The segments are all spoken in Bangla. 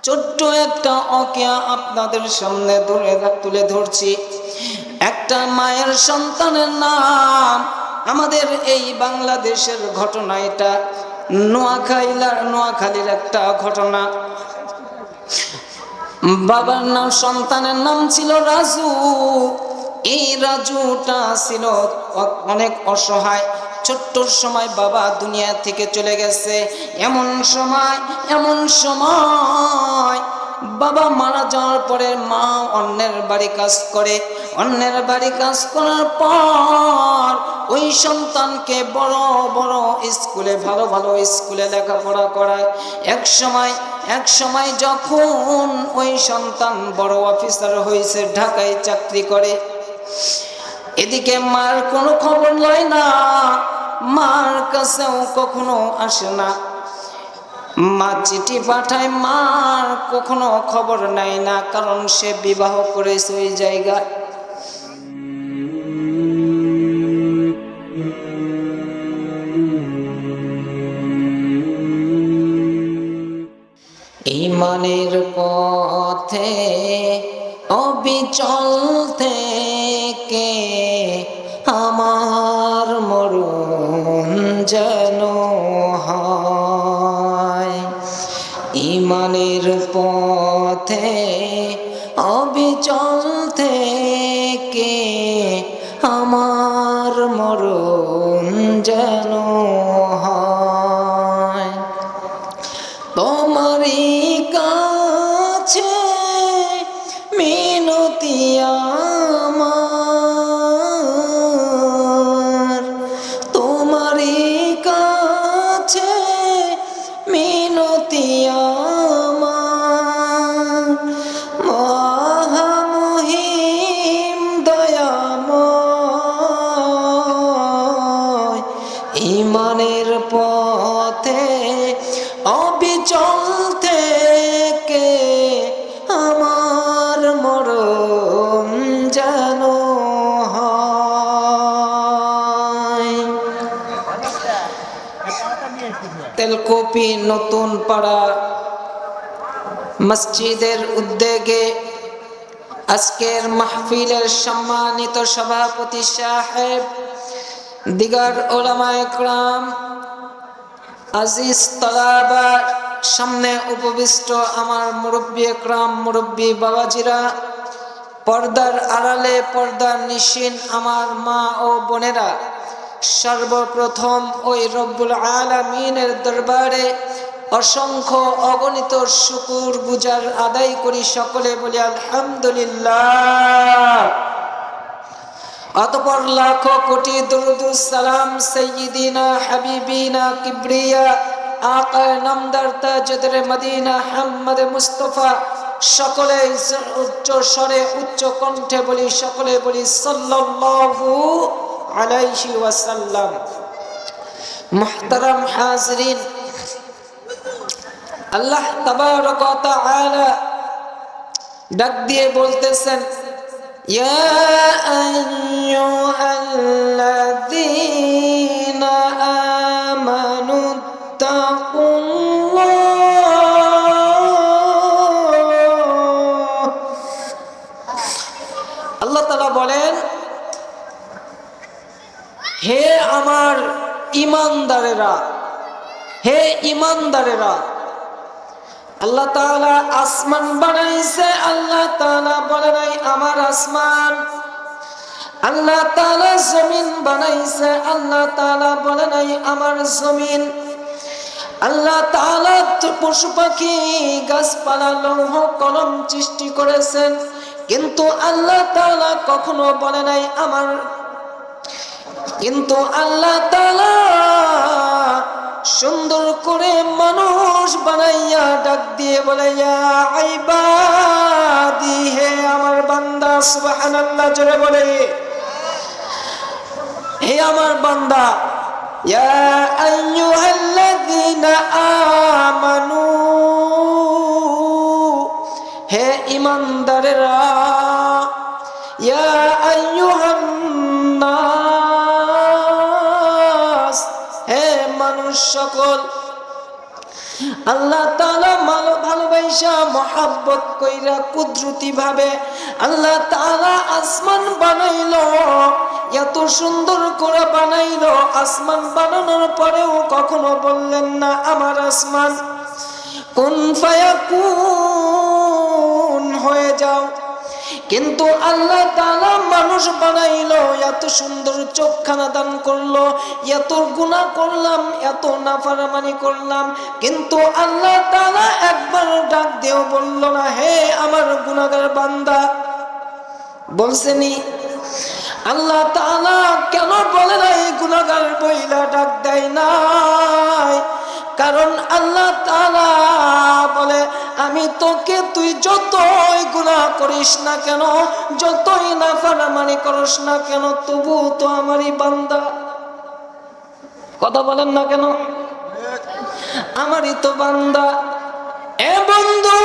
ছোট্ট একটা ওয়াকিয়া আপনাদের সামনে তুলে ধরছি। একটা মায়ের সন্তানের নাম, আমাদের এই বাংলাদেশের ঘটনা এটা, নোয়াখালীর একটা ঘটনা। বাবার নাম, সন্তানের নাম ছিল রাজু। এই রাজুটা ছিল অনেক অসহায়। ছোট্টর সময় বাবা দুনিয়া থেকে চলে গেছে। এমন সময় বাবা মারা যাওয়ার পরে মা অন্যের বাড়ি কাজ করে। অন্যের বাড়ি কাজ করার পর ওই সন্তানকে বড় বড় স্কুলে, ভালো ভালো স্কুলে লেখাপড়া করায়। এক সময় যখন ওই সন্তান বড় অফিসার হয়েছে, ঢাকায় চাকরি করে, এদিকে মার কোনো খবর লয় না, মার কাছেও কখনো আসে না। মা চিঠি পাঠায়, মার কখনো খবর নেয় না, কারণ সে বিবাহ করেছে ওই জায়গায়। ঈমানের পথে অবিচল থেকে আমার মরণ যেন হয়। ঈমানের পথে অবিচল থেকে আমার মরণ যেন হয়। তোমারই কাছে মিনতি আমার, তোমারই কাছে মিনতি আমার, মহামহিম দয়াময়। ঈমানের পথে অবিচল থেকে আমার মরণ যেন হয়। তেলকুপি নতুন পাড়া মসজিদের উদ্যোগে আজকের মাহফিলের সম্মানিত সভাপতি সাহেব, দিগার ওলামায়ে কেরাম, আজিজ তালাবা, সামনে উপবিষ্ট আমার মুরব্বী একরাম, মুরব্বী বাবাজিরা, পর্দার আড়ালে পর্দার নিশিন আমার মা ও বোনেরা, সর্বপ্রথম ওই রব্বুল আলামিনের দরবারে অসংখ্য অগণিত শুকুর গুজার আদায় করি। সকলে বলি আলহামদুলিল্লাহ। অতঃপর লাখো কোটি দরুদ সালাম সাইয়্যিদিনা হাবিবিনা কিবরিয়া আকা নামদার তাজদার মদিনা মুহাম্মদ মুস্তাফা, সকলে উচ্চ স্বরে উচ্চ কণ্ঠে বলি, সকলে বলি সাল্লাল্লাহু আলাইহি ওয়াসাল্লাম। মুহতারাম হাজিরিন, আল্লাহ তাবারক ওয়া তাআলা ডাক দিয়ে বলতেছেন, ইয়া আইয়ুহাল্লাযীনা আমানু তাকুল্লাহ। আল্লাহ তাআলা বলেন, হে আমার ঈমানদারেরা, হে ঈমানদারেরা। আল্লাহ তাআলা আসমান বানাইছে, আল্লাহ তাআলা বলে নাই আমার আসমান। আল্লাহ তাআলা জমিন বানাইছে, আল্লাহ তাআলা বলে নাই আমার জমিন। আল্লাহ তাআলা পশু পাখি গাছপালা লৌহ কলম সৃষ্টি করেছেন, কিন্তু আল্লাহ তাআলা কখনো বলে নাই আমার। কিন্তু আল্লাহ তাআলা সুন্দর করে মানুষ বানাইয়া ডাক দিয়ে বলে, ইয়া ইবাদি, হে আমার বান্দা। সুবহানাল্লাহ, জোরে বলে হে আমার বান্দা। ইয়া আইয়ুহাল্লাযীনা আমানু, হে ঈমানদারেরা। ইয়া আইয়ুহান নাস, হে মানুষ সকল। আল্লাহ তাআলা ভালোবাসা মহব্বত কইরা কুদরতি ভাবে আল্লাহ তাআলা আসমান বানাইলো, এত সুন্দর করে বানাইলো। আসমান বানানোর পরেও কখনো বললেন না আমার আসমান কুন ফায়াকুন হয়ে যাও। কিন্তু আল্লাহ তাআলা মানুষ বানাইলো, এত সুন্দর চোখখানা দান করলো, এত গুনাহ করলাম, এত নাফরমানি করলাম, কিন্তু আল্লাহ তাআলা একবার ডাক দিয়েও বলল না হে আমার গুনাহগার বান্দা। বলছেনি? আল্লাহ তাআলা কেন বলে না এই গুনাহগার বইলা ডাক দেয় নাই? কারণ আল্লাহ তাআলা বলে আমি তোকে তুই যতই গুনাহ করিস না কেন, যতই নাফরমানি করিস না কেন, তবু তো আমারই বান্দা। কথা বলেন না কেন? আমারই তো বান্দা। এ বন্ধু,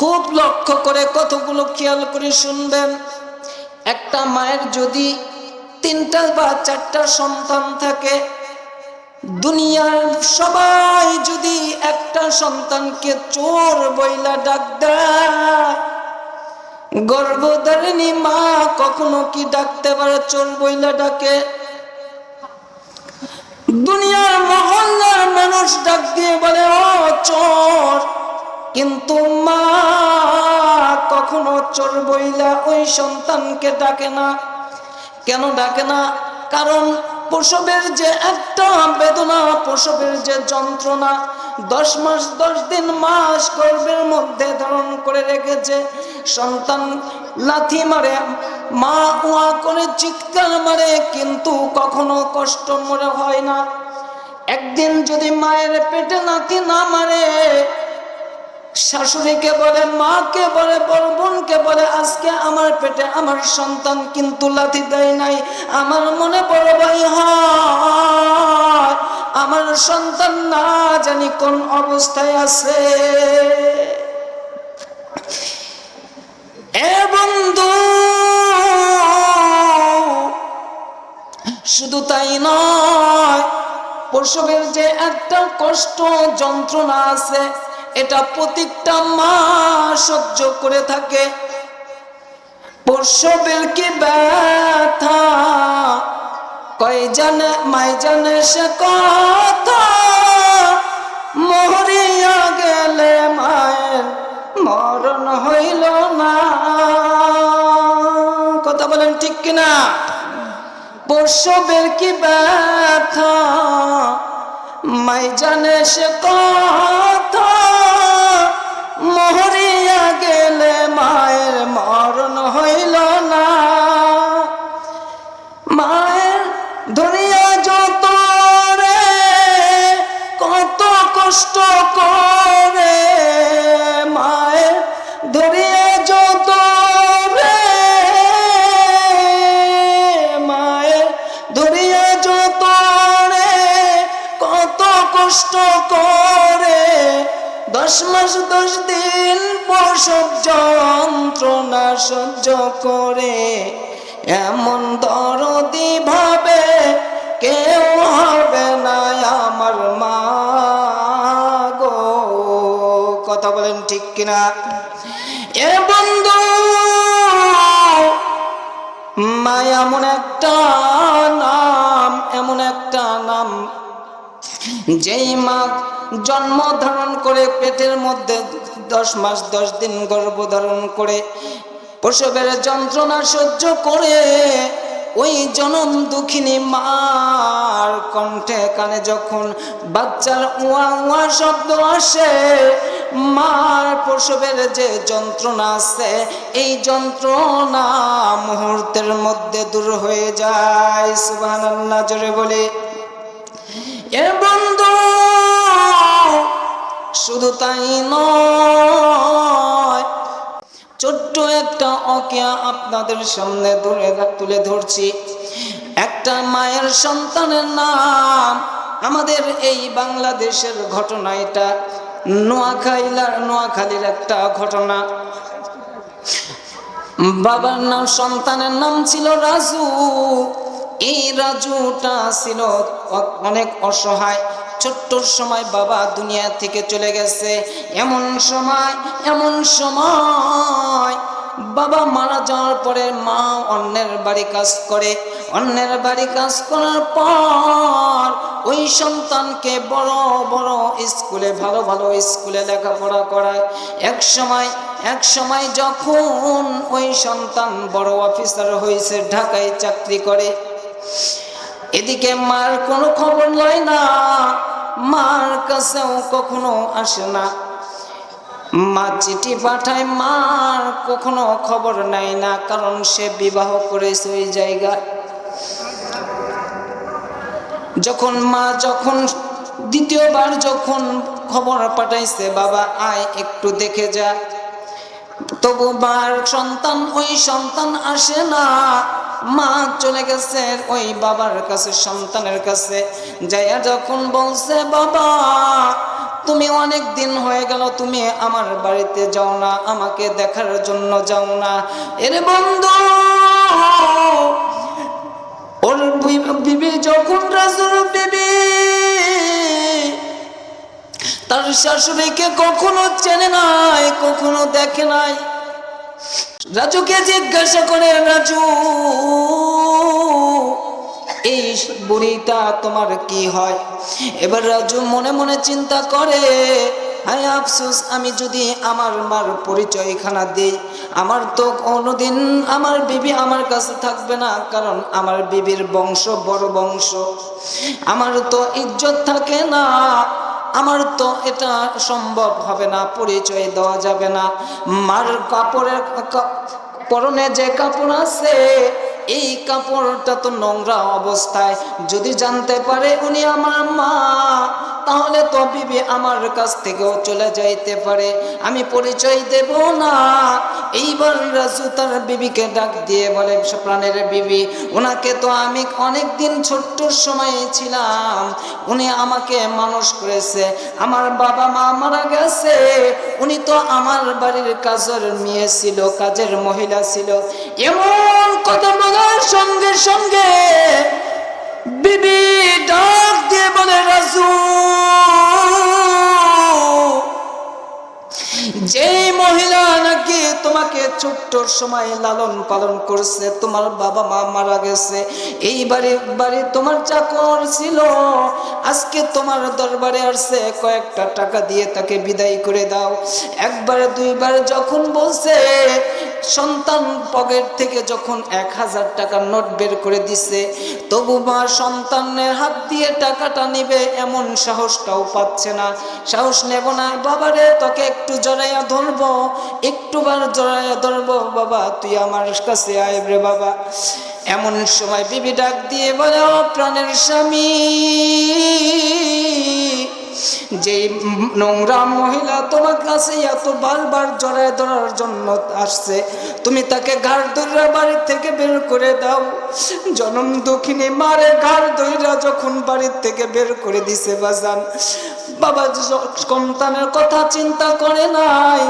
খুব লক্ষ্য করে কতগুলো খেয়াল করে শুনবেন। একটা মায়ের যদি 3টা বা 4টা সন্তান থাকে, দুনিয়ার সবাই যদি একটা সন্তানকে চোর বইলা ডাক দেয়, গর্ভধারিণী মা কখনো কি ডাকতে পারে চোর বইলা ডাকে? দুনিয়ার মহল্লার মানুষ ডাক দিয়ে বলে ও চোর, কিন্তু মা কখনো চোর বইলা ওই সন্তানকে ডাকে না। কেন ডাকে না? কারণ প্রসবের যে একটা বেদনা, প্রসবের যে যন্ত্রণা, 10 মাস 10 দিন মাস গর্ভের মধ্যে ধারণ করে রেখেছে, সন্তান লাথি মারে, মা ওয়া করে চিৎকার মারে, কিন্তু কখনো কষ্ট মনে হয় না। একদিন যদি মায়ের পেটে লাথি না মারে, শাশুড়িকে বলে, মাকে বলে, বড় বোনকে বলে আজকে আমার পেটে আমার সন্তান কিন্তু লাথি দেয় নাই, আমার মনে বড় ভয় হয়, আমার সন্তান না জানি কোন অবস্থায় আছে। এ বন্ধু, শুধু তাই নয়, প্রসবের যে একটা কষ্ট যন্ত্রণা আছে, এটা প্রত্যেকটা মা সহ্য করে থাকে। প্রসবের কি ব্যথা কয় জানে, মাই জানে সে কথা, মরিয়া গেলে মায়ের মরণ হইল না। কথা বলেন ঠিক কিনা? প্রসবের কি ব্যথা মাই জানে সে কথা, মরিয়া গেলে মায়ের মরণ হইল না। মায়ের দুনিয়া যত রে কত কষ্ট করে, মায়ের দুনিয়া যত রে, মায়ের দুনিয়া যত রে কত কষ্ট করে, 10 মাস 10 দিন প্রসব যন্ত্রণা সহ্য করে, এমন দরদি ভাবে কেউ হবে না আমার মা গো। কথা বলেন ঠিক কিনা? এ বন্ধু, মা এমন একটা নাম, এমন একটা নাম, যেই মা জন্ম ধারণ করে পেটের মধ্যে 10 মাস 10 দিন গর্ভধারণ করে প্রসবের যন্ত্রণা সহ্য করে, ওই জনম দুঃখিনী মার কণ্ঠে কানে যখন বাচ্চার ওয়া ওয়া শব্দ আসে, মার প্রসবের যে যন্ত্রণা আছে, এই যন্ত্রণা মুহূর্তের মধ্যে দূর হয়ে যায়। সুবহানাল্লাহ, জোরে বলে। এ বন্ধু, শুধু তাই নয়, ছোট্ট একটা অকিয়া আপনাদের সামনে তুলে ধরছি। একটা মায়ের সন্তানের নাম, আমাদের এই বাংলাদেশের ঘটনা, এটা নোয়াখালীর একটা ঘটনা। বাবার নাম, সন্তানের নাম ছিল রাজু, এই রাজুটা ছিল অনেক অসহায়। ছোট্ট সময় বাবা দুনিয়া থেকে চলে গেছে। এমন সময় বাবা মারা যাওয়ার পরে মা অন্যের বাড়ি কাজ করে। অন্যের বাড়ি কাজ করার পর ওই সন্তানকে বড় বড় স্কুলে, ভালো ভালো স্কুলে লেখাপড়া করায়। এক সময় যখন ওই সন্তান বড় অফিসার হয়েছে, ঢাকায় চাকরি করে, এদিকে মার কোনো খবর লয় না, মার কাছেও কখনো আসে না। মা চিঠি পাঠায়, মার কখনো খবর নেয় না, কারণ সে বিবাহ করেছে ওই জায়গায়। যখন দ্বিতীয়বার যখন খবর পাঠাইছে, বাবা আয় একটু দেখে যা, তবু মার ওই সন্তান আসে না। মা চলে গেছে ওই বাবার কাছে, সন্তানের কাছে। যাইয়া যখন বলছে, বাবা তুমি অনেক দিন হয়ে গেল, তুমি আমার বাড়িতে যাও না, আমাকে দেখার জন্য যাও না। এর বন্ধু, ওর বিবি যখন, রাজুর বিবি তার শাশুড়িকে কখনো চেনে নাই, কখনো দেখে নাই। রাজুকে জিজ্ঞাসা করে, রাজু এই বুড়িটা তোমার কি হয়? এবার রাজু মনে মনে চিন্তা করে, হায় আফসোস, আমি যদি আমার মার পরিচয়খানা দিই, আমার তো কোনোদিন আমার বিবি আমার কাছে থাকবে না, কারণ আমার বিবির বংশ বড় বংশ, আমার তো ইজ্জত থাকে না, আমার তো এটা সম্ভব হবে না, পরিচয় দেওয়া যাবে না। মার পরনে যে কাপড় আছে, এই কাপড়টা তো নোংরা অবস্থায়, যদি জানতে পারে উনি আমার মা, তাহলে তো বিবি আমার কাছ থেকেও চলে যাইতে পারে, আমি পরিচয় দেব না। এইবার রাজু তার বিবিকে ডাক দিয়ে বলে, প্রাণের বিবি, ওনাকে তো আমি অনেক দিন ছোট্ট সময় ছিলাম, উনি আমাকে মানুষ করেছে, আমার বাবা মা মারা গেছে, উনি তো আমার বাড়ির কাজের মেয়ে ছিল, কাজের মহিলা ছিল। এমন কথা বলার সঙ্গে সঙ্গে বিবি ডাক দিয়ে বলে, রাজু, যে মহিলা নাকি তোমাকে ছোট্ট সময় লালন পালন করছে, তোমার বাবা মা মারা গেছে, এই বাড়ি তোমার চাকর ছিল, আজকে তোমার দরবারে আসছে, কয়েকটা টাকা দিয়ে তাকে বিদায় করে দাও। একবার দুইবার যখন বলছে, সন্তান পকেট থেকে যখন 1000 টাকার নোট বের করে দিছে, তবু মা সন্তানের হাত দিয়ে টাকাটা নিবে এমন সাহসটাও পাচ্ছে না। সাহস নেব না, বাবারে তোকে একটু জড়াইয়া ধরবো, একটুবার জড়াইয়া ধরবো, বাবা তুই আমার কাছে আয় রে বাবা। এমন সময় বিবি ডাক দিয়ে বলে, ও প্রাণের স্বামী, যে নোংরা মহিলা তোমার কাছে এত বারবার জড়ায় ধরার জন্য আসছে, তুমি তাকে ঘাড় ধরে বাড়ি থেকে বের করে দাও। জনম দুঃখিনী মারে ঘাড় ধইরা যখন বাড়ির থেকে বের করে দিছে, বাজান বাবা সন্তানের কথা চিন্তা করে নাই,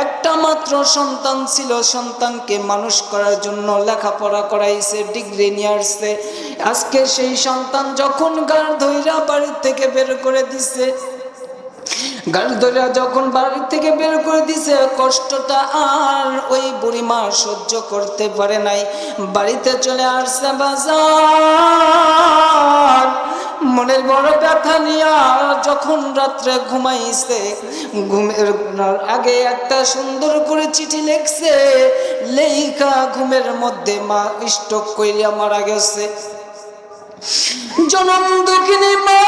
একটা মাত্র সন্তান ছিল, সন্তানকে মানুষ করার জন্য লেখাপড়া করাইছে, ডিগ্রি নিয়ে আসছে, আজকে সেই সন্তান যখন ঘাড় ধইরা বাড়ির থেকে বের করে দিছে, গাড়ি ধরে যখন বাড়ি থেকে বের করে দিছে, কষ্টটা আর ওই বুড়ি মা সহ্য করতে পারে নাই, বাড়িতে চলে আসছে। বাজার মনের বড় ব্যথা নিয়ে যখন রাত্রে ঘুমাইছে, ঘুমের আগে একটা সুন্দর করে চিঠি লিখছে, লেখা ঘুমের মধ্যে মা স্ট্রোক কইরা মারা গেছে। জনম দুঃখিনী মা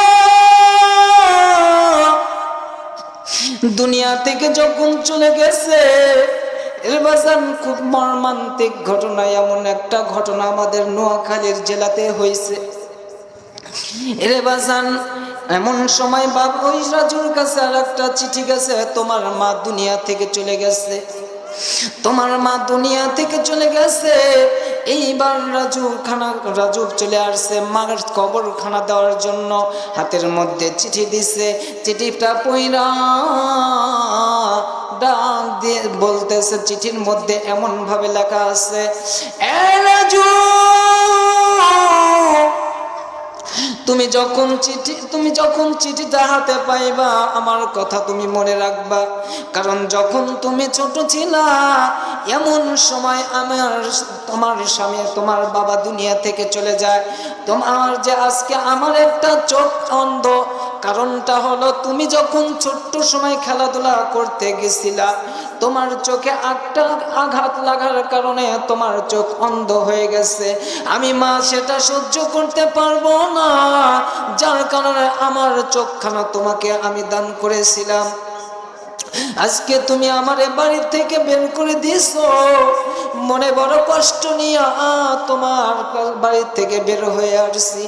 দুনিয়া থেকে যখন চলে গেছে, এর বাজান খুব মর্মান্তিক ঘটনা। এমন একটা ঘটনা আমাদের নোয়াখালীর জেলাতে হয়েছে। এর বাজান এমন সময় বাবা ওই রাজুর কাছে আর একটা চিঠি গেছে, তোমার মা দুনিয়া থেকে চলে গেছে, তোমার মা দুনিয়া থেকে চলে গেছে। এইবার রাজু চলে আসছে মার কবরখানা দেওয়ার জন্য, হাতের মধ্যে চিঠি দিছে, চিঠিটা পইরা ডাক দিয়ে বলতেছে, চিঠির মধ্যে এমন ভাবে লেখা আছে, এ রাজু তুমি যখন চিঠিটা হাতে পাইবা আমার কথা তুমি মনে রাখবা, কারণ যখন তুমি ছোট ছিলা এমন সময় তোমার স্বামী তোমার বাবা দুনিয়া থেকে চলে যায়। তোমার যে আজকে আমার একটা চোখ অন্ধ, কারণটা হলো তুমি যখন ছোট্ট সময় খেলাধুলা করতে গেছিলা তোমার চোখে একটা আঘাত লাগার কারণে তোমার চোখ অন্ধ হয়ে গেছে। আমি মা সেটা সহ্য করতে পারবো না, যার কারণে আমার চোখখানা তোমাকে আমি দান করেছিলাম। আজকে তুমি আমার বাড়ি থেকে বের করে দিয়েছো, মনে বড় কষ্ট নিয়ে তোমার বাড়ি থেকে বের হয়ে আসছি।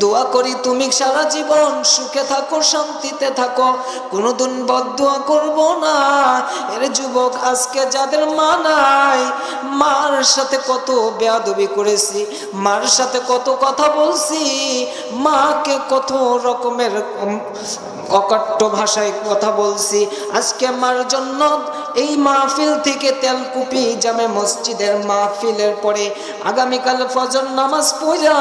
দোয়া করি তুমি সারা জীবন সুখে থাকো, শান্তিতে থাকো, কোনোদিন বদদোয়া করব না। এর যুবক আজকে যাদের মা নাই, মার সাথে কত বেয়াদবি করেছি, মার সাথে কত কথা বলছি, মাকে কত রকমের অকট্ট ভাষায় কথা বলছি। আজকে মার জন্য এই মাহফিল থেকে তেলকুপি জামে মসজিদের মাহফিলের পরে আগামীকাল ফজর নামাজ পড়া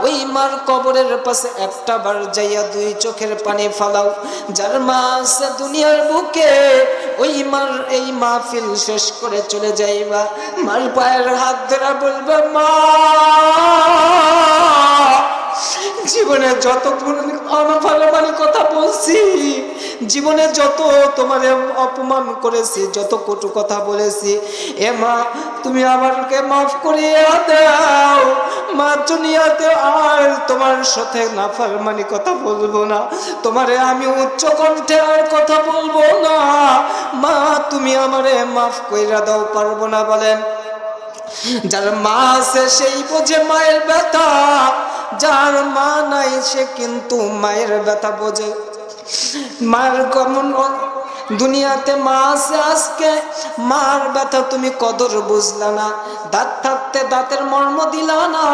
ওই মার কবরের পাশে একটা বার যাইয়া দুই চোখের পানি ফালাও। যার মা আছে দুনিয়ার বুকে ওই মার এই মাহফিল শেষ করে চলে যাইবা, মার পায়ের হাত ধরে বলবে, মা জীবনে যত অনাফালামানি কথা বলছি, জীবনে যত তোমার অপমান করেছি, যত কটু কথা বলেছি, এ মা তুমি আমাকে মাফ করিয়ে দাও। মা দুনিয়াতে আর তোমার সাথে নাফরমানি কথা বলবো না, তোমারে আমি উচ্চ কণ্ঠে আর কথা বলবো না। মা তুমি আমারে মাফ কইরা দাও, পারবো না বলেন? যার মা আছে সেই বোঝে মায়ের ব্যথা, যার মা নাই সে কিন্তু মায়ের ব্যথা বোঝে। মার কেমন দুনিয়াতে মা আছে, আজকে মার ব্যথা তুমি কদর বুঝলা না, দাঁত থাকতে দাঁতের মর্ম দিলা না।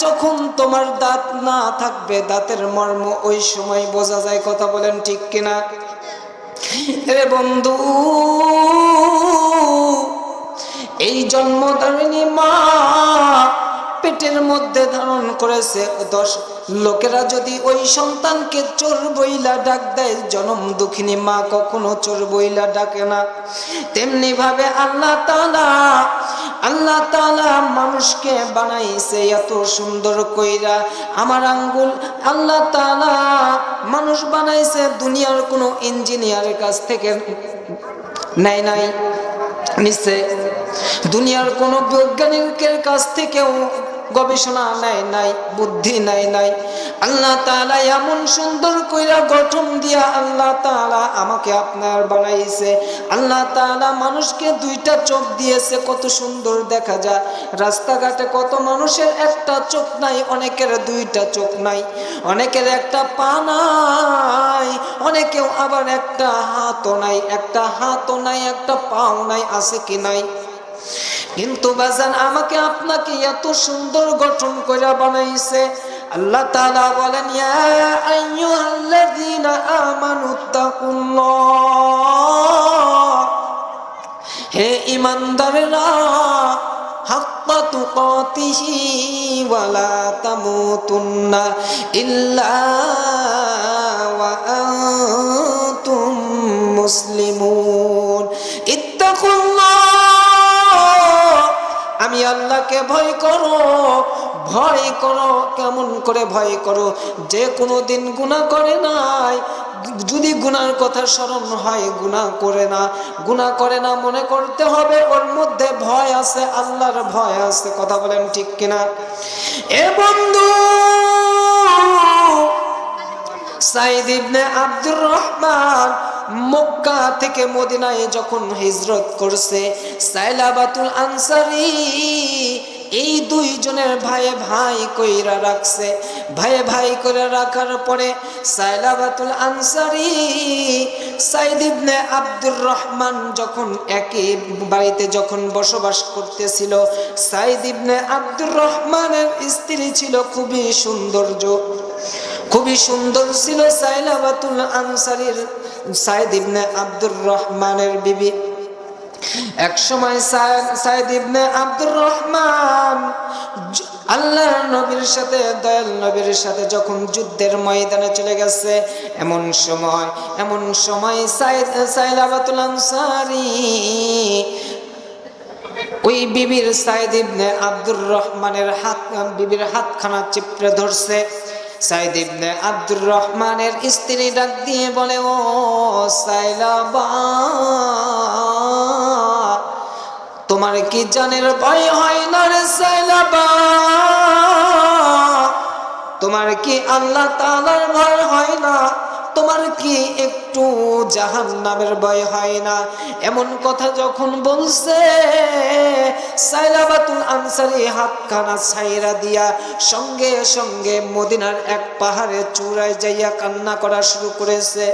যখন তোমার দাঁত না থাকবে দাঁতের মর্ম ওই সময় বোঝা যায়, কথা বলেন ঠিক কিনা? এ বন্ধু, এই জন্মধারিণী মা পেটের মধ্যে ধারণ করেছে 10 লোকেরা যদি ওই সন্তানকে চোর বইলা ডাক দেয়, জনম দুঃখিনী মা কখনো চোর বইলা ডাকে না। তেমনি ভাবে আল্লাহ তাআলা মানুষকে বানাইছে এত সুন্দর কইরা। আমার আঙ্গুল আল্লাহ তাআলা মানুষ বানাইছে দুনিয়ার কোনো ইঞ্জিনিয়ারের কাছ থেকে নাই নিচ্ছে, দুনিয়ার কোনো বৈজ্ঞানিকের কাছ থেকেও গবেষণা নাই, বুদ্ধি নাই। আল্লাহ তাআলা এমন সুন্দর কইরা গঠন দিয়া আল্লাহ তাআলা আমাকে আপনার বানাইছে। আল্লাহ তাআলা মানুষকে 2টা চোখ দিয়েছে, কত সুন্দর দেখা যায়। রাস্তাঘাটে কত মানুষের একটা চোখ নাই, অনেকের 2টা চোখ নাই, অনেকের একটা পা নাই, অনেকেও আবার একটা হাতও নাই, একটা পাও নাই, আছে কি নাই? কিন্তু বাজান আমাকে আপনাকে এত সুন্দর গঠন করে বানাইছে। আল্লাহ তাআলা বলেন, ইয়া আইয়ুহাল্লাযীনা আমানুত্তাকুল্লাহ, হে ঈমানদাররা, হাক্কা তুকাতিহি ওয়া লা তামুতুন্না ইল্লা ওয়া আনতুম মুসলিমুন। ইত্তাকুল্লাহ, আমি আল্লাহকে ভয় করো। কেমন করে ভয় করো? যে কোনো দিন গুনাহ করে নাই, যদি গুনার কথা স্মরণ হয় গুনাহ করে না মনে করতে হবে ওর মধ্যে ভয় আছে, আল্লাহর ভয় আছে, কথা বলেন ঠিক কিনা? এ বন্ধু, সাইদ ইবনে আব্দুর রহমান মক্কা থেকে মদিনায় যখন হিজরত করছে, সাইলাবাতুল আনসারী এই 2 জনের ভাই কইরা রাখছে। ভাই করে রাখার পরে সাইলাবাতুল আনসারী সাইদ ইবনে আব্দুর রহমান যখন একই বাড়িতে যখন বসবাস করতেছিল, সাইদ ইবনে আব্দুর রহমানের স্ত্রী ছিল খুবই সুন্দর ছিল সাইলাবাতুল আনসারীর সাইদ ইবনে আব্দুর রহমানের বিবি। এক সময় সাইদ ইবনে আব্দুর রহমান আল্লাহর নবীর সাথে দয়াল নবীর সাথে যখন যুদ্ধের ময়দানে চলে গেছে, এমন সময় সাইলাবাতুল আনসারী ওই বিবির সাইদ ইবনে আব্দুর রহমানের বিবির হাতখানা চিপড়ে ধরছে। সাইদ ইবনে আব্দুর রহমানের স্ত্রী ডাক দিয়ে বলে, ও সাইলাবা, তোমার কি জানের ভয় হয় না রে সাইলাবা? তোমার কি আল্লাহ তাআলার ভয় হয় না? তোমার কি একটু জাহান্নামের ভয় হয় না? এমন কথা যখন বলছে, সাইলাবাতুল আনসারী হাতখানা ছাইরা দিয়া সঙ্গে সঙ্গে মদিনার এক পাহাড়ে চূড়ায় যাইয়া কান্না করা শুরু করেছে।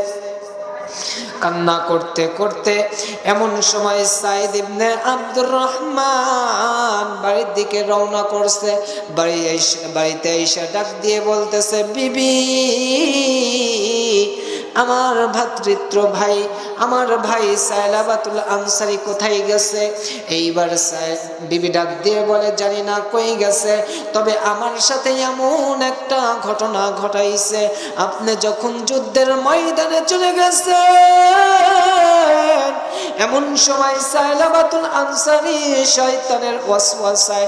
কান্না করতে করতে এমন সময় সাইদ ইবনে আব্দুর রহমান বাড়ির দিকে রওনা করছে। বাড়িতে এসে ডাক দিয়ে বলতেছে, বিবি, আমার ভ্রাতৃত্ব ভাই, আমার ভাই সাইলাবাতুল আনসারী কোথায় গেছে? এইবার বিবি ডাক দিয়ে বলে, জানি না কই গেছে, তবে আমার সাথে এমন একটা ঘটনা ঘটাইছে। আপনি যখন যুদ্ধের ময়দানে চলে গেছে, এমন সময় সাইলাবাতুল আনসারী শয়তানের ওয়াসওয়াসায়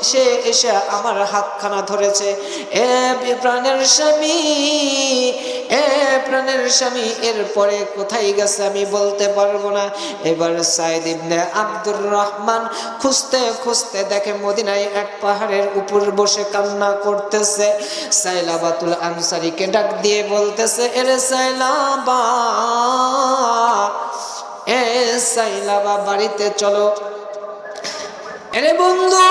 সে এসে আমার হাতখানা ধরেছে। এ প্রাণের স্বামী, এ প্রাণের স্বামী, এরপরে কোথায় গেছে আমি বলতে পারবো না। এবার সাইদ ইবনে আব্দুর রহমান খুঁজতে খুঁজতে দেখে মদিনায় এক পাহাড়ের উপর বসে কান্না করতেছে। সাইলাবাতুল আনসারীকে ডাক দিয়ে বলতেছে, এরে সাইলাবা, এ সাইলাবা, বাড়িতে চলো। এরে বন্ধু,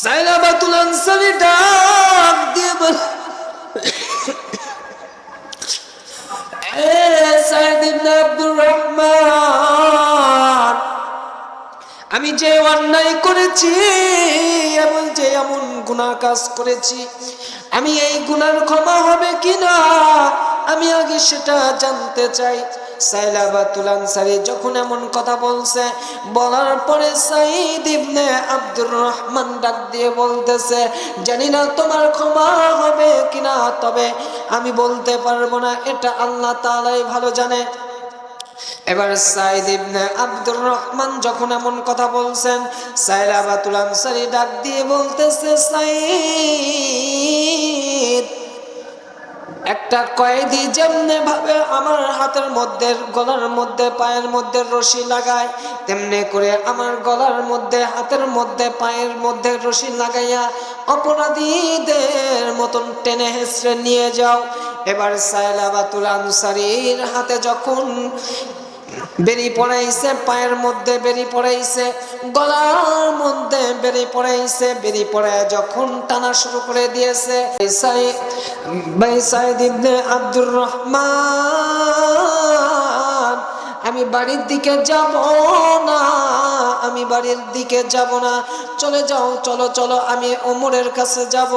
সাইলাবাতুল আনসারী ডাক দিয়ে বলে, এ সাইদ ইবনে আব্দুর রহমান, আমি যে অন্যায় করেছি, এমন গুনাহ কাজ করেছি, আমি এই গুনার ক্ষমা হবে কিনা আমি আগে সেটা জানতে চাই। সাইলাবাতুল আনসারী যখন এমন কথা বলছে, বলার পরে সাইদ ইবনে আব্দুর রহমান ডাক দিয়ে বলতেছে, জানি না তোমার ক্ষমা হবে কিনা, তবে আমি বলতে পারবো না, এটা আল্লাহ তাআলাই ভালো জানে। এবার সাইদ ইবনে আব্দুর রহমান যখন এমন কথা বলছেন, সাইলাবাতুল আনসারী ডাক দিয়ে বলতেছে, সাইদ, একটা কয়েদি যেমনে ভাবে আমার হাতের মধ্যে, গলার মধ্যে, পায়ের মধ্যে রশি লাগায়, তেমনি করে আমার গলার মধ্যে, হাতের মধ্যে, পায়ের মধ্যে রশি লাগাইয়া অপরাধীদের মতন টেনে হেঁচড়ে নিয়ে যাও। এবার সাইলাবাতুল আনসারীর হাতে যখন বেরি পড়াইছে, পায়ের মধ্যে বেরি পড়াইছে, গলার মধ্যে বেরি পড়াইছে, বেরি পড়ায় যখন টানা শুরু করে দিয়েছে, সাইদ ইবনে আব্দুর রহমান, আমি বাড়ির দিকে যাব না, আমি বাড়ির দিকে যাব না, চলে যাও, চলো চলো, আমি ওমরের কাছে যাব,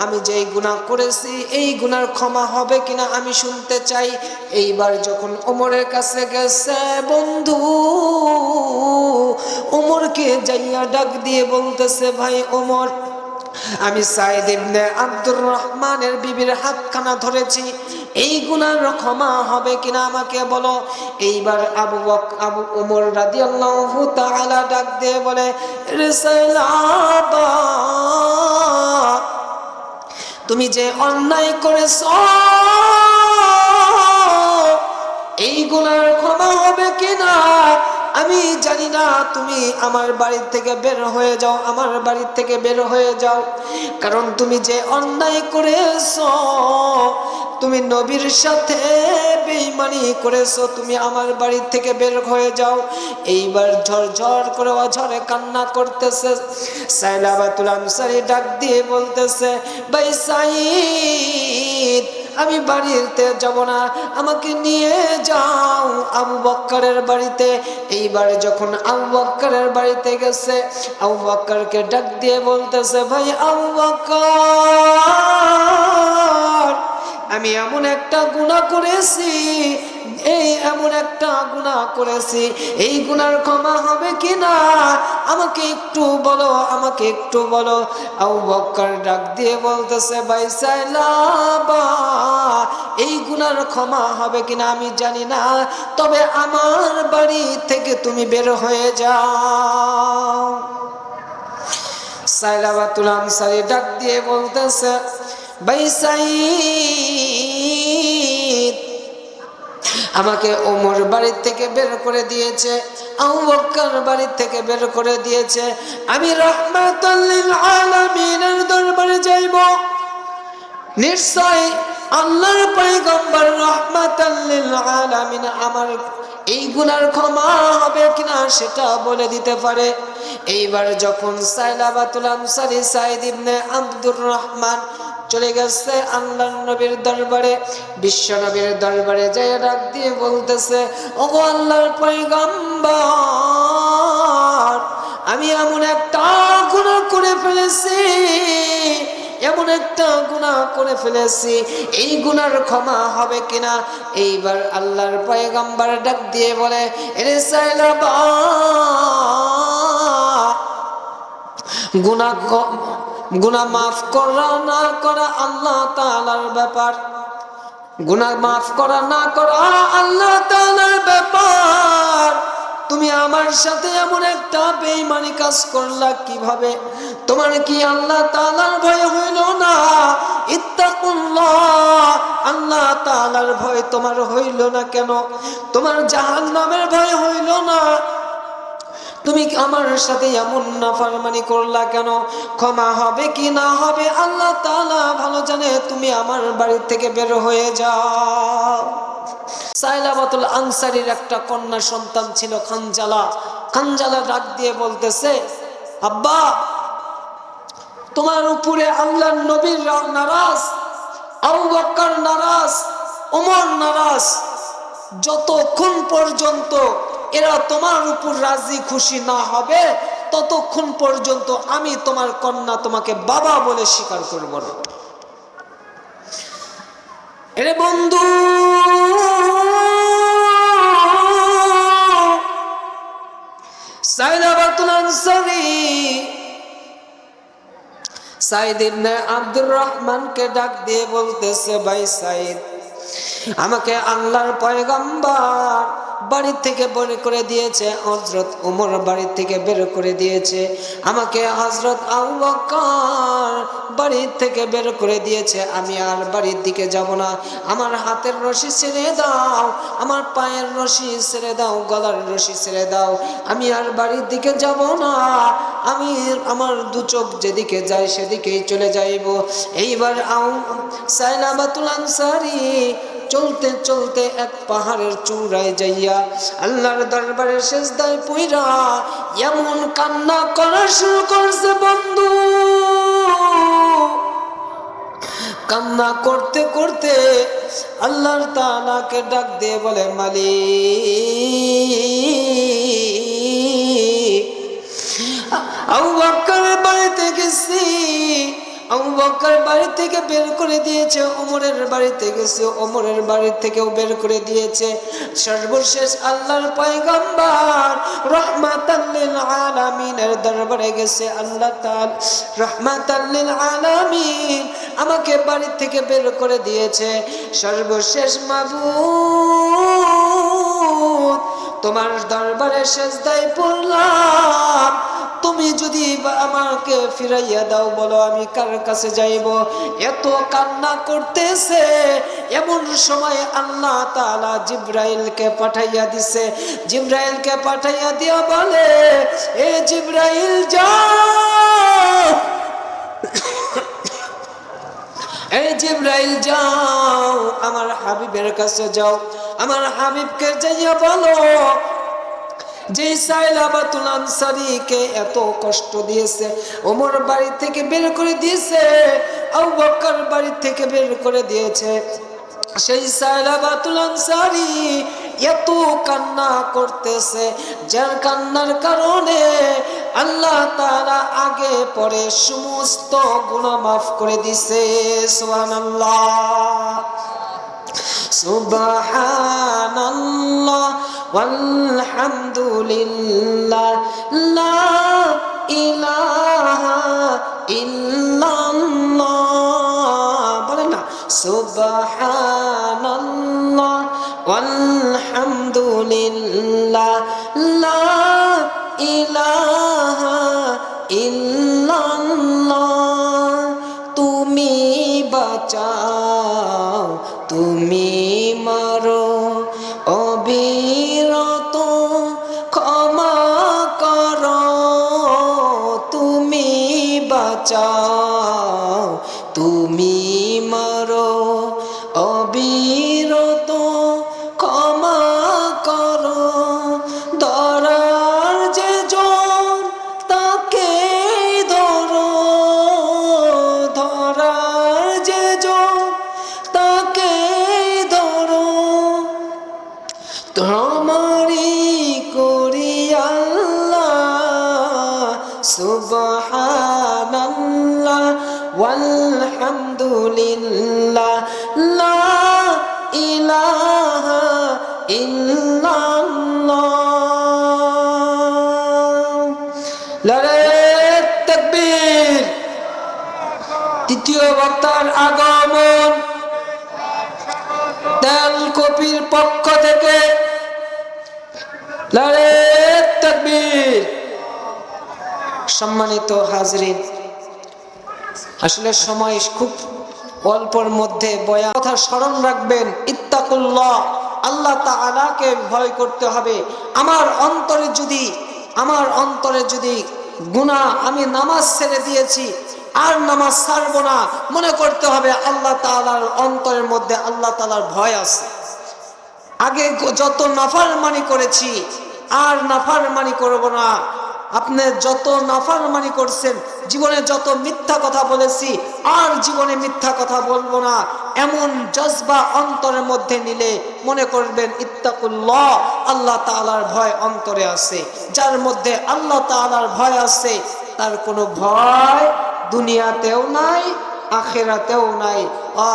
আমি যেই গুনাহ করেছি এই গুনার ক্ষমা হবে কিনা আমি শুনতে চাই। এইবার যখন ওমরের কাছে গেছে, বন্ধু ওমরকে যাইয়া ডাক দিয়ে বলতেছে, ভাই ওমর, আমি সাইদ ইবনে আব্দুর রহমানের বিবির হাতখানা ধরেছি, এই গুনার ক্ষমা হবে কিনা আমাকে বলো। এইবার আবু ওমর রাদিয়াল্লাহু তাআলা ডাক দিয়ে বলে, রে সাইলাবা, তুমি যে অন্যায় করেছো, এই গুনার ক্ষমা হবে কিনা আমি জানি না, তুমি আমার বাড়ি থেকে বের হয়ে যাও, আমার বাড়ি থেকে বের হয়ে যাও, কারণ তুমি যে অন্যায় করেছো, তুমি নবীর সাথে বেঈমানি করেছো, তুমি আমার বাড়ি থেকে বের হয়ে যাও। এইবার ঝরঝর করে অঝরে কান্না করতেছে। সাইলাবাতুল আনসারী ডাক দিয়ে বলতেছে, ভাই সাইদ, আমি বাড়িতে যাব না, আমাকে নিয়ে যাও আবু বকরের বাড়িতে। এইবার যখন আবু বকরের বাড়িতে গেছে, আবু বকরকে ডাক দিয়ে বলতেছে, ভাই আবু বকর, আমি এমন একটা গুনাহ করেছি এই এমন একটা গুনাহ করেছি, এই গুনার ক্ষমা হবে কিনা আমাকে একটু বলো, আমাকে একটু বলো। আবু বকর ডাক দিয়ে বলতেছে, ভাই সাইলাবা, এই গুনার ক্ষমা হবে কিনা আমি জানি না, তবে আমার বাড়ি থেকে তুমি বের হয়ে যাও। সাইলাবাতুল আনসারী ডাক দিয়ে বলতেছে, ভাই সাইদ, আমাকে ওমর বাড়ি থেকে বের করে দিয়েছে, আবু বকর বাড়ি থেকে বের করে দিয়েছে, আমি রাহমাতাল লিল আলামিনের দরবারে যাইব। নিশ্চয় আল্লাহর পয়গম্বর রাহমাতাল লিল আলামিন আমার এই গুনার ক্ষমা হবে কিনা সেটা বলে দিতে পারে। এইবার যখন সাইলাবাতুল আনসারী সাইদ ইবনে আব্দুর রহমান চলে গেছে আল্লাহর নবীর দরবারে, বিশ্ব নবীর দরবারে যায় ডাক দিয়ে বলতেছে, ওগো আল্লাহর পয়গম্বর, আমি এমন একটা গুনাহ করে ফেলেছি, এমন একটা গুনাহ করে ফেলেছি, এই গুনার ক্ষমা হবে কিনা। এইবার আল্লাহর পয়গম্বর ডাক দিয়ে বলে, এরে সাইলাবা, গুনাহ মাফ করা না করা আল্লাহ তাআলার ব্যাপার, গুনাহ মাফ করা না করা আল্লাহ তাআলার ব্যাপার। তুমি আমার সাথে এমন একটা বেঈমানি কাজ করলা কিভাবে? তোমার কি আল্লাহ তাআলার ভয় হইল না? ইত্তাকুল্লাহ, আল্লাহ তাআলার ভয় তোমার হইল না কেন? তোমার জাহান্নামের ভয় হইল না? তুমি আমার সাথে এমন নাফরমানি করলা কেন? ক্ষমা হবে কি না হবে আল্লাহ তাআলা ভালো জানে, তুমি আমার বাড়ি থেকে বের হয়ে যাও। সাইলাবাতুল আনসারীর একটা কন্যা সন্তান ছিল খানজালা। খানজালা ডাক দিয়ে বলতেছে, আব্বা, তোমার উপরে আল্লাহর নবীর নারাজ, আবু বকর নারাজ, ওমর নারাজ, যতক্ষণ পর্যন্ত এরা তোমার উপর রাজি খুশি না হবে ততক্ষণ পর্যন্ত আমি তোমার কন্যা তোমাকে বাবা বলে স্বীকার করব না। এরে বন্ধু, সাইলাবাতুল আনসারী সাইদ ইবনে আব্দুর রহমানকে ডাক দিয়ে বলতেছে, ভাই সাইদ, আমাকে আল্লাহর পয়গম্বর বাড়ি থেকে বের করে দিয়েছে, হযরত ওমর বাড়ি থেকে বের করে দিয়েছে, আমাকে হযরত আবু বকর বাড়ি থেকে বের করে দিয়েছে, আমি আর বাড়ির দিকে যাব না। আমার হাতের রশি ছেড়ে দাও, আমার পায়ের রশি ছেড়ে দাও, গলার রশি ছেড়ে দাও, আমি আর বাড়ির দিকে যাব না, আমি আমার দু চোখ যেদিকে যায় সেদিকেই চলে যাইব। এইবার সাইলাবাতুল আনসারী চলতে চলতে এক পাহাড়ের চূড়ায় যাইয়া আল্লাহর দরবারে সিজদায় পইরা এমন কান্না করা শুরু করছে বন্ধু। কান্না করতে করতে আল্লাহর তাআলাকে ডাক দিয়ে বলে, মালিক, আবু বকরের বাড়িতে গেছি, আবু বকর বাড়ি থেকে বের করে দিয়েছে, ওমরের বাড়িতে গেছে, ওমরের বাড়ি থেকেও বের করে দিয়েছে, সর্বশেষ আল্লাহর পয়গম্বর রাহমাতাল লিল আলামিনের দরবারে গেছে। আল্লাহ তাআলা রাহমাতাল লিল আলামিন আমাকে বাড়ি থেকে বের করে দিয়েছে। সর্বশেষ মাবুদ, তোমার দরবারে সিজদায় পড়লাম, তুমি যদি আমাকে ফিরাইয়া দাও বলো আমি কার কাছে যাইব? এত কান্না করতেছে, এমন সময় আল্লাহ তাআলা জিবরাইলকে পাঠাইয়া দিছে। জিবরাইলকে পাঠাইয়া দিয়া বলে, এ জিবরাইল যাও, এই জিবরাইল যাও, আমার হাবিবের কাছে যাও, আমার হাবিবকে যাইয়া বলো যে সাইলাবাতুল আনসারীকে এত কষ্ট দিয়েছে, ওমর বাড়ি থেকে বের করে দিয়েছে, আবু বকর বাড়ি থেকে বের করে দিয়েছে, সেই সাইলাবাতুল আনসারী এত কান্না করতেছে, যার কান্নার কারণে আল্লাহ তাআলা আগে পরে সমস্ত গুনাহ মাফ করে দিছে। সুবহানাল্লাহ, সুবহানাল্লাহ ওয়ালহামদুলিল্লাহ লা ইলাহা ইল্লাল্লাহ। বলেন না, সুবহানাল্লাহ ওয়ালহামদুলিল্লাহ লা ইলাহা ইল্লাল্লাহ। তুমি বাঁচাও, তুমি মারো, অবিরত ক্ষমা করো। তুমি বাঁচাও, তুমি মারো, অবিরত ক্ষমা করো। ধরার যে জন তাকে ধরো, ধরার যে জন তাকে ধরো। তোমারি করি আল্লাহ, সুবহানাল্লাহ ওয়ালহামদুলিল্লাহ লা ইলাহা ইল্লাল্লাহ। নারে তাকবীর। তৃতীয় বক্তার আগমন তেলকুপির পক্ষ থেকে। নারে তাকবীর। সম্মানিত হাজরিন, আসলে সময় খুব অল্পর মধ্যে বয়ান কথা স্মরণ রাখবেন। ইত্তাকুল্লাহ, আল্লাহ তাআলাকে ভয় করতে হবে। আমার অন্তরে যদি গুনাহ, আমি নামাজ ছেড়ে দিয়েছি আর নামাজ ছাড়বো না, মনে করতে হবে আল্লাহ তাআলার অন্তরের মধ্যে আল্লাহ তাআলার ভয় আছে। আগে যত নাফরমানি করেছি আর নাফরমানি করব না। আপনি যত নাফরমানি করছেন, জীবনে যত মিথ্যা কথা বলেছি আর জীবনে মিথ্যা কথা বলবো না, এমন জজবা অন্তরের মধ্যে নিলে মনে করবেন ইত্তাকুল্লাহ, আল্লাহ তাআলার ভয় অন্তরে আছে। যার মধ্যে আল্লাহ তাআলার ভয় আছে তার কোনো ভয় দুনিয়াতেও নাই, আখিরাতেও নাই।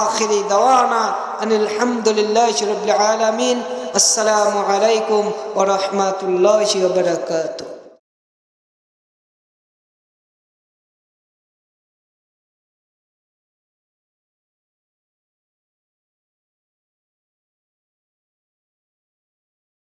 আখিরি দাওয়ানা আনিল হামদুলিল্লাহি রাব্বিল আলামিন। আসসালামু আলাইকুম ওয়া রাহমাতুল্লাহি ওয়া বারাকাতুহু।